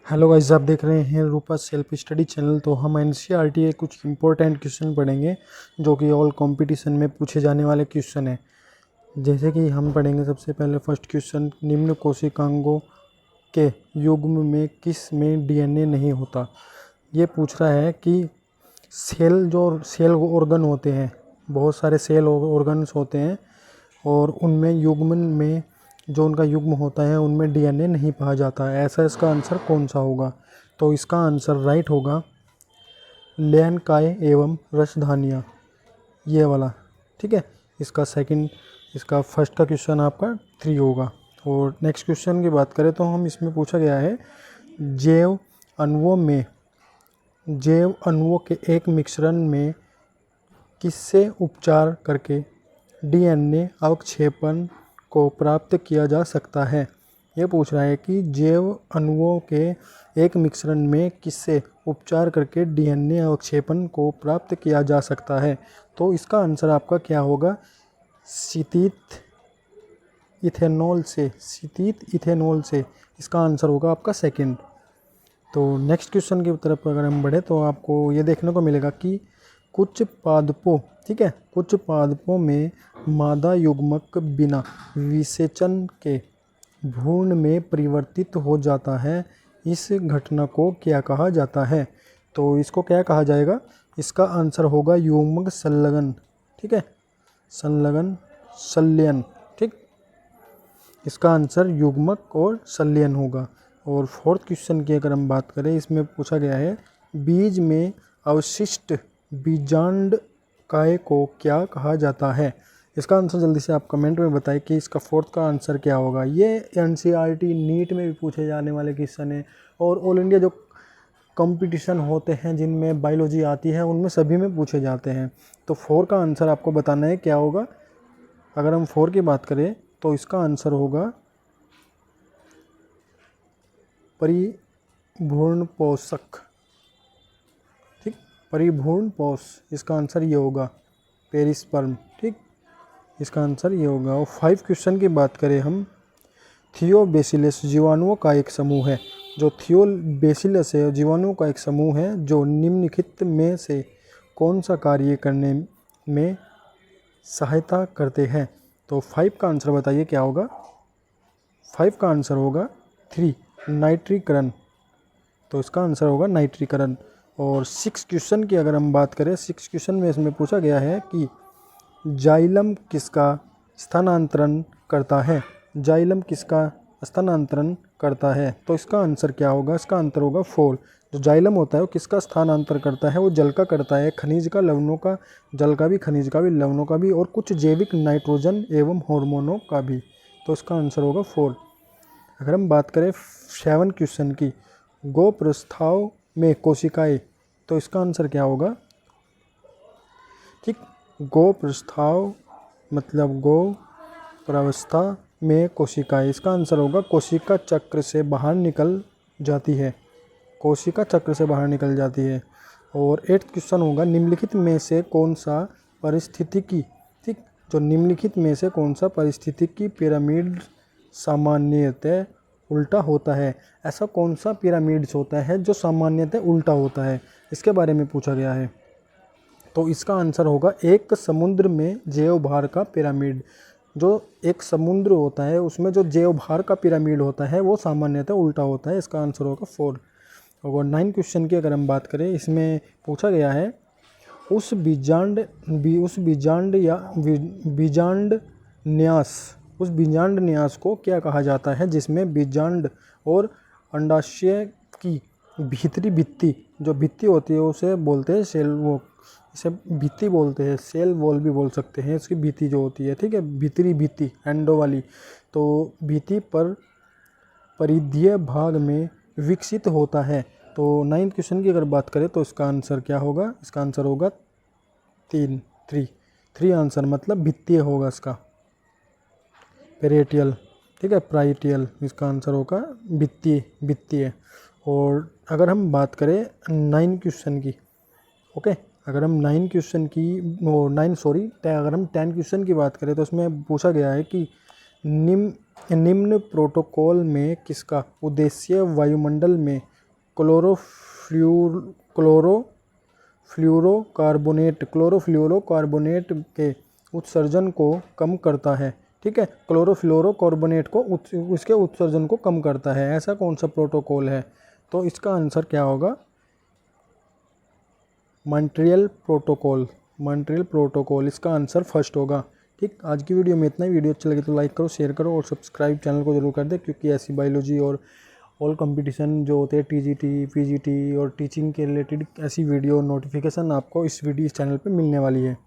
Hello guys, आप देख रहे हैं रूपा सेल्फ स्टडी चैनल। तो हम एनसीईआरटी के कुछ इंपॉर्टेंट क्वेश्चन पढ़ेंगे जो कि ऑल कंपटीशन में पूछे जाने वाले क्वेश्चन हैं। जैसे कि हम पढ़ेंगे सबसे पहले फर्स्ट क्वेश्चन, निम्न कोशिकांगों के युग्म में किस में डीएनए नहीं होता। ये पूछ रहा है कि सेल ऑर्गन होते हैं, बहुत सारे सेल ऑर्गन्स होते हैं और उनमें युग्मन में जो उनका युग्म होता है उनमें डीएनए नहीं पाया जाता है। ऐसा इसका आंसर कौन सा होगा? तो इसका आंसर राइट होगा लेयनकाय एवं रसधानियाँ, ये वाला। ठीक है, इसका फर्स्ट का क्वेश्चन आपका 3 होगा। और नेक्स्ट क्वेश्चन की बात करें तो हम इसमें पूछा गया है जैव अणुओं के एक मिश्रण में किससे उपचार करके डीएनए अवक्षेपण को प्राप्त किया जा सकता है। ये पूछ रहा है कि जैव अणुओं के एक मिश्रण में किससे उपचार करके डीएनए अवक्षेपण को प्राप्त किया जा सकता है। तो इसका आंसर आपका क्या होगा? शीतीत इथेनॉल से इसका आंसर होगा आपका सेकंड। तो नेक्स्ट क्वेश्चन की तरफ अगर हम बढ़े तो आपको ये देखने को मिलेगा कि कुछ पादपों में मादा युग्मक बिना विसेचन के भ्रूण में परिवर्तित हो जाता है। इस घटना को क्या कहा जाता है? तो इसको क्या कहा जाएगा? इसका आंसर होगा युग्मक संलयन। ठीक है, संलयन। ठीक, इसका आंसर युग्मक और संलयन होगा। और फोर्थ क्वेश्चन की अगर हम बात करें, इसमें पूछा गया है बीज में अवशिष्ट बीजांड काय को क्या कहा जाता है। इसका आंसर जल्दी से आप कमेंट में बताएं कि इसका फोर्थ का आंसर क्या होगा। ये एनसीईआरटी नीट में भी पूछे जाने वाले क्वेश्चन है और ऑल इंडिया जो कंपटीशन होते हैं जिनमें बायोलॉजी आती है उनमें सभी में पूछे जाते हैं। तो 4 का आंसर आपको बताना है क्या होगा। अगर हम 4 की बात करें तो इसका आंसर होगा परिभ्रूण पोषक। ठीक, परिभ्रूण पोष, इसका आंसर ये होगा पेरिस्पर्म। ठीक, इसका आंसर ये होगा। और 5 क्वेश्चन की बात करें हम, थियोबैसिलस जीवाणुओं का एक समूह है। जो थियोबैसिलस है जीवाणुओं का एक समूह है जो निम्नलिखित में से कौन सा कार्य करने में सहायता करते हैं। तो 5 का आंसर बताइए क्या होगा। 5 का आंसर होगा 3, नाइट्रीकरण। तो इसका आंसर होगा नाइट्रीकरण। और 6 क्वेश्चन की अगर हम बात करें, 6 क्वेश्चन में इसमें पूछा गया है कि जाइलम किसका स्थानांतरण करता है। जाइलम किसका स्थानांतरण करता है? तो इसका आंसर क्या होगा? इसका आंसर होगा 4। जो जाइलम होता है वो किसका स्थानांतर करता है? वो जल का करता है, खनिज का, लवणों का, जल का भी, खनिज का भी, लवणों का भी और कुछ जैविक नाइट्रोजन एवं हार्मोनों का भी। तो इसका आंसर होगा 4। अगर हम बात करें 7 क्वेश्चन की, गो प्रस्थाव में कोशिकाएं, तो इसका आंसर क्या होगा? ठीक, गो प्रस्थाव मतलब गो प्रावस्था में कोशिकाएं, इसका आंसर होगा कोशिका चक्र से बाहर निकल जाती है। कोशिका चक्र से बाहर निकल जाती है। और 8th क्वेश्चन होगा निम्नलिखित में से कौन सा पारिस्थितिकी, ठीक, जो निम्नलिखित में से कौन सा पारिस्थितिकी पिरामिड सामान्यतः उल्टा होता है। ऐसा कौन सा पिरामिड्स होता है जो सामान्यतः उल्टा होता है, इसके बारे में पूछा गया है। तो इसका आंसर होगा एक समुद्र में जैव भार का पिरामिड। जो एक समुद्र होता है उसमें जो जैव भार का पिरामिड होता है वो सामान्यतः उल्टा होता है। इसका आंसर होगा 4। और 9 क्वेश्चन की अगर हम बात करें, इसमें पूछा गया है उस बीजांड न्यास को क्या कहा जाता है जिसमें बीजांड और अंडाशय की भीतरी भित्ति, जो भित्ति होती है उसे बोलते हैं सेल वॉल। इसे भित्ति बोलते हैं, सेल वॉल भी बोल सकते हैं। इसकी भित्ति जो होती है, ठीक है, भीतरी भित्ति एंडो वाली, तो भित्ति पर परिधीय भाग में विकसित होता है। तो 9th क्वेश्चन की अगर बात करें तो इसका आंसर क्या होगा? इसका आंसर होगा 3 आंसर, मतलब भित्तीय होगा इसका, पेरेटियल। ठीक है, प्राइटियल, इसका आंसर होगा भित्तीय। और अगर हम बात करें 9 क्वेश्चन की, ओके, अगर हम 9 क्वेश्चन की अगर हम 10 क्वेश्चन की बात करें तो उसमें पूछा गया है कि निम्न प्रोटोकॉल में किसका उद्देश्य वायुमंडल में क्लोरोफ्लोरोकार्बोनेट के उत्सर्जन को कम करता है। ठीक है, क्लोरोफ्लोरोकार्बोनेट को उसके उत्सर्जन को कम करता है। ऐसा कौन सा प्रोटोकॉल है? तो इसका आंसर क्या होगा? मॉन्ट्रियल प्रोटोकॉल इसका आंसर फर्स्ट होगा। ठीक, आज की वीडियो में इतना ही। वीडियो अच्छा लगे तो लाइक करो, शेयर करो और सब्सक्राइब चैनल को जरूर कर दे, क्योंकि ऐसी बायोलॉजी और ऑल कंपटीशन जो होते हैं टीजीटी, पीजीटी और टीचिंग के रिलेटेड ऐसी वीडियो नोटिफिकेशन आपको इस चैनल पे मिलने वाली है।